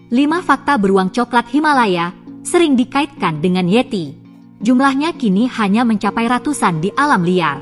5 fakta beruang coklat Himalaya sering dikaitkan dengan Yeti. Jumlahnya kini hanya mencapai ratusan di alam liar.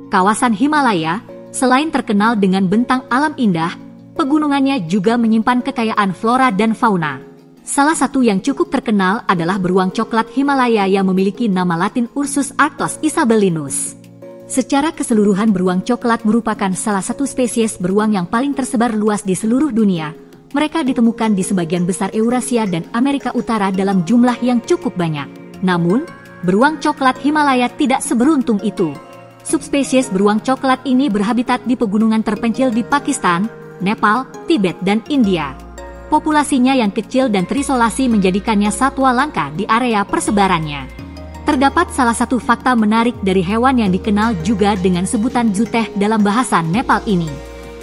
Kawasan Himalaya, selain terkenal dengan bentang alam indah, pegunungannya juga menyimpan kekayaan flora dan fauna. Salah satu yang cukup terkenal adalah beruang coklat Himalaya yang memiliki nama latin Ursus arctos isabellinus. Secara keseluruhan beruang coklat merupakan salah satu spesies beruang yang paling tersebar luas di seluruh dunia. Mereka ditemukan di sebagian besar Eurasia dan Amerika Utara dalam jumlah yang cukup banyak. Namun, beruang coklat Himalaya tidak seberuntung itu. Subspesies beruang coklat ini berhabitat di pegunungan terpencil di Pakistan, Nepal, Tibet, dan India. Populasinya yang kecil dan terisolasi menjadikannya satwa langka di area persebarannya. Terdapat salah satu fakta menarik dari hewan yang dikenal juga dengan sebutan zuteh dalam bahasa Nepal ini.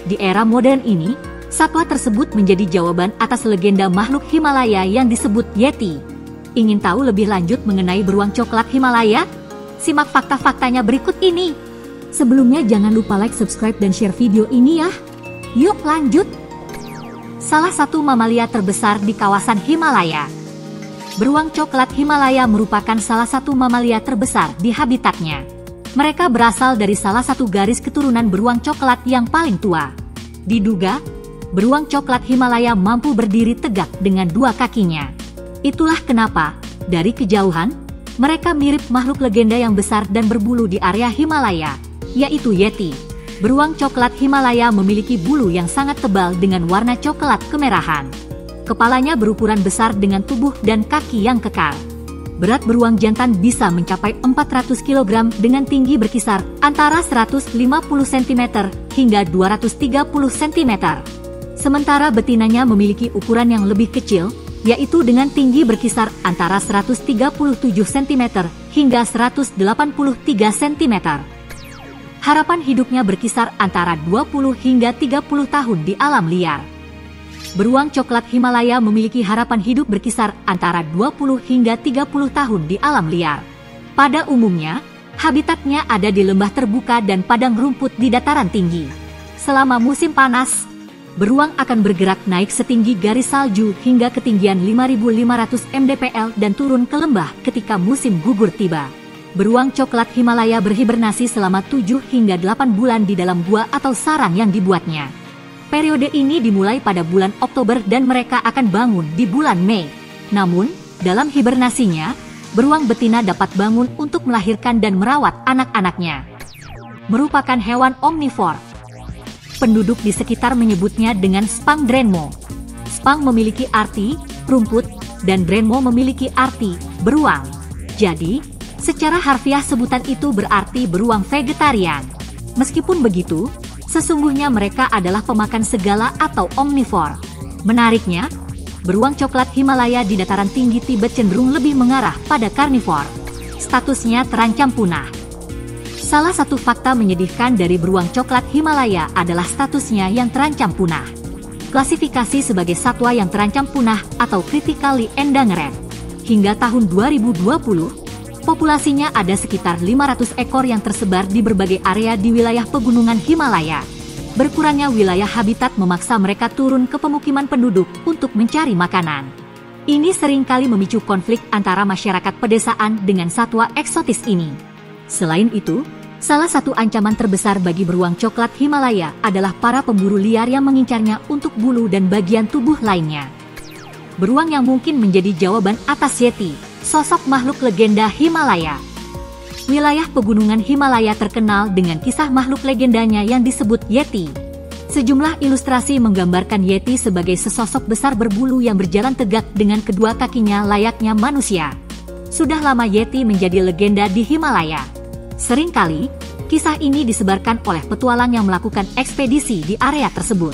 Di era modern ini, satwa tersebut menjadi jawaban atas legenda makhluk Himalaya yang disebut Yeti. Ingin tahu lebih lanjut mengenai beruang coklat Himalaya? Simak fakta-faktanya berikut ini. Sebelumnya jangan lupa like, subscribe, dan share video ini ya. Yuk lanjut. Salah satu mamalia terbesar di kawasan Himalaya. Beruang coklat Himalaya merupakan salah satu mamalia terbesar di habitatnya. Mereka berasal dari salah satu garis keturunan beruang coklat yang paling tua. Diduga, beruang coklat Himalaya mampu berdiri tegak dengan 2 kakinya. Itulah kenapa, dari kejauhan, mereka mirip makhluk legenda yang besar dan berbulu di area Himalaya, yaitu Yeti. Beruang coklat Himalaya memiliki bulu yang sangat tebal dengan warna coklat kemerahan. Kepalanya berukuran besar dengan tubuh dan kaki yang kekar. Berat beruang jantan bisa mencapai 400 kg dengan tinggi berkisar antara 150 cm hingga 230 cm. Sementara betinanya memiliki ukuran yang lebih kecil, yaitu dengan tinggi berkisar antara 137 cm hingga 183 cm. Harapan hidupnya berkisar antara 20 hingga 30 tahun di alam liar. Beruang coklat Himalaya memiliki harapan hidup berkisar antara 20 hingga 30 tahun di alam liar. Pada umumnya, habitatnya ada di lembah terbuka dan padang rumput di dataran tinggi. Selama musim panas, beruang akan bergerak naik setinggi garis salju hingga ketinggian 5.500 mdpl dan turun ke lembah ketika musim gugur tiba. Beruang coklat Himalaya berhibernasi selama 7 hingga 8 bulan di dalam gua atau sarang yang dibuatnya. Periode ini dimulai pada bulan Oktober dan mereka akan bangun di bulan Mei. Namun, dalam hibernasinya, beruang betina dapat bangun untuk melahirkan dan merawat anak-anaknya. Merupakan hewan omnivor. Penduduk di sekitar menyebutnya dengan Spang Drenmo. Spang memiliki arti rumput dan Drenmo memiliki arti beruang. Jadi, secara harfiah sebutan itu berarti beruang vegetarian. Meskipun begitu, sesungguhnya mereka adalah pemakan segala atau omnivor. Menariknya, beruang coklat Himalaya di dataran tinggi Tibet cenderung lebih mengarah pada karnivor. Statusnya terancam punah. Salah satu fakta menyedihkan dari beruang coklat Himalaya adalah statusnya yang terancam punah. Klasifikasi sebagai satwa yang terancam punah atau critically endangered. Hingga tahun 2020, populasinya ada sekitar 500 ekor yang tersebar di berbagai area di wilayah pegunungan Himalaya. Berkurangnya wilayah habitat memaksa mereka turun ke pemukiman penduduk untuk mencari makanan. Ini seringkali memicu konflik antara masyarakat pedesaan dengan satwa eksotis ini. Selain itu, salah satu ancaman terbesar bagi beruang coklat Himalaya adalah para pemburu liar yang mengincarnya untuk bulu dan bagian tubuh lainnya. Beruang yang mungkin menjadi jawaban atas Yeti, sosok makhluk legenda Himalaya. Wilayah pegunungan Himalaya terkenal dengan kisah makhluk legendanya yang disebut Yeti. Sejumlah ilustrasi menggambarkan Yeti sebagai sesosok besar berbulu yang berjalan tegak dengan kedua kakinya layaknya manusia. Sudah lama Yeti menjadi legenda di Himalaya. Seringkali, kisah ini disebarkan oleh petualang yang melakukan ekspedisi di area tersebut.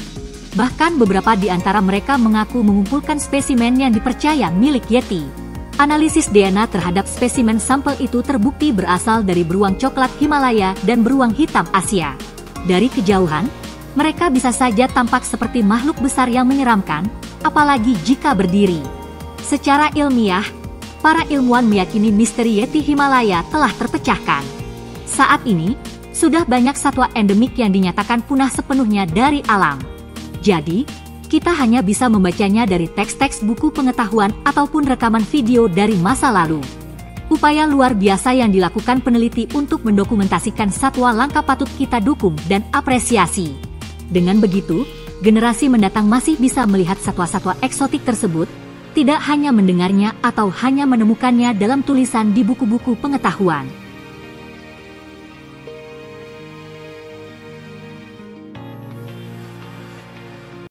Bahkan beberapa di antara mereka mengaku mengumpulkan spesimen yang dipercaya milik Yeti. Analisis DNA terhadap spesimen sampel itu terbukti berasal dari beruang coklat Himalaya dan beruang hitam Asia. Dari kejauhan, mereka bisa saja tampak seperti makhluk besar yang menyeramkan, apalagi jika berdiri. Secara ilmiah, para ilmuwan meyakini misteri Yeti Himalaya telah terpecahkan. Saat ini, sudah banyak satwa endemik yang dinyatakan punah sepenuhnya dari alam. Jadi, Kita hanya bisa membacanya dari teks-teks buku pengetahuan ataupun rekaman video dari masa lalu. Upaya luar biasa yang dilakukan peneliti untuk mendokumentasikan satwa langka patut kita dukung dan apresiasi. Dengan begitu, generasi mendatang masih bisa melihat satwa-satwa eksotik tersebut, tidak hanya mendengarnya atau hanya menemukannya dalam tulisan di buku-buku pengetahuan.